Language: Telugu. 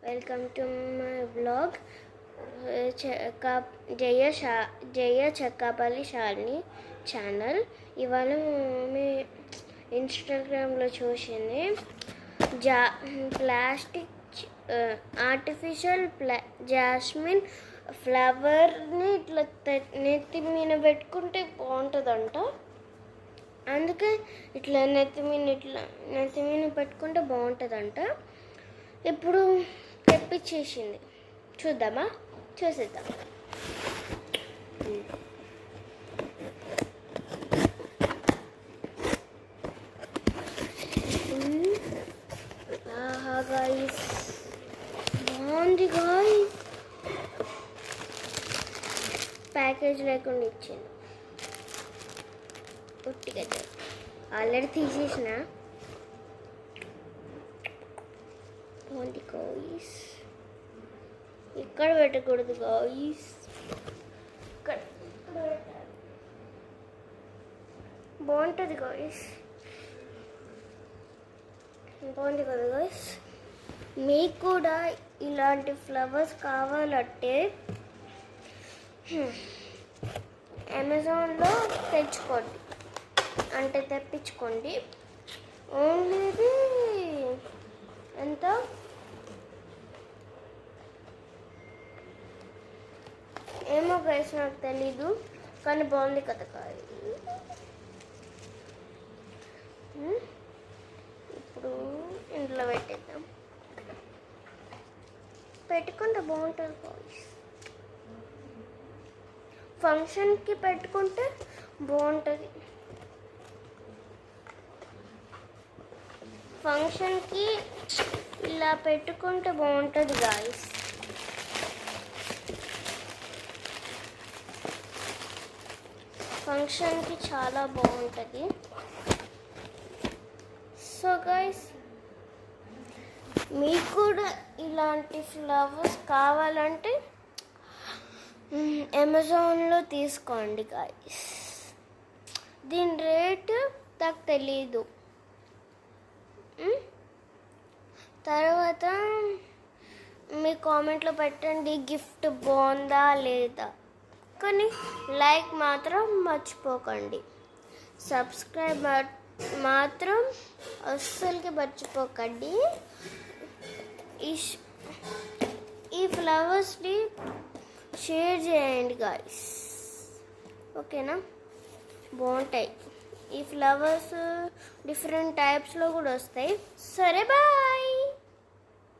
Welcome to my blog. Jaya Chakkapalli Shalini channel. ఇవాళ మీ ఇన్స్టాగ్రామ్లో చూసింది ప్లాస్టిక్ ఆర్టిఫిషియల్ జాస్మిన్ ఫ్లవర్ని ఇట్లా నెత్తి మీద పెట్టుకుంటే బాగుంటుందంట. అందుకే ఇట్లా నెత్తి మీద పెట్టుకుంటే బాగుంటుందంట. ఇప్పుడు తెప్పించేసింది, చూసేద్దాం. ఆహా గాయ్స్, బాగుంది గాయ్స్. ప్యాకేజ్ లేకుండా ఇచ్చింది, ఉట్టిగా ఆల్రెడీ తీసేసిన. బాగుంది గాయ్స్. ఇక్కడ పెట్టకూడదు గాయ్స్, ఇక్కడ బాగుంటుంది గాయ్స్. బాగుంది కదా గాయ్స్. మీకు కూడా ఇలాంటి ఫ్లవర్స్ కావాలంటే అమెజాన్లో తెప్పించుకోండి. ఓన్లీ ఎంత ఏమో గైస్, నాకు తెలీదు, కానీ బాగుంది కదా కాయ. ఇప్పుడు ఇంట్లో పెట్టుకుంటే బాగుంటుంది గాయ్స్. ఫంక్షన్కి పెట్టుకుంటే బాగుంటుంది. ఫంక్షన్కి ఇలా పెట్టుకుంటే బాగుంటుంది గాయ్స్. ఫంక్షన్కి చాలా బాగుంటుంది. సో గైస్, మీకు కూడా ఇలాంటి ఫ్లవర్స్ కావాలంటే అమెజాన్లో తీసుకోండి గైస్. దీని రేటు నాకు తెలీదు. తర్వాత మీ కామెంట్లో పెట్టండి గిఫ్ట్ బాగుందా లేదా. కానీ లైక్ మాత్రం మర్చిపోకండి. సబ్స్క్రైబ్ మాత్రం అస్సలకి మర్చిపోకండి. ఈ ఫ్లవర్స్ని షేర్ చేయండి గాయ్స్, ఓకేనా? బాగుంటాయి ఈ ఫ్లవర్స్. డిఫరెంట్ టైప్స్లో కూడా వస్తాయి. సరే, బాయ్.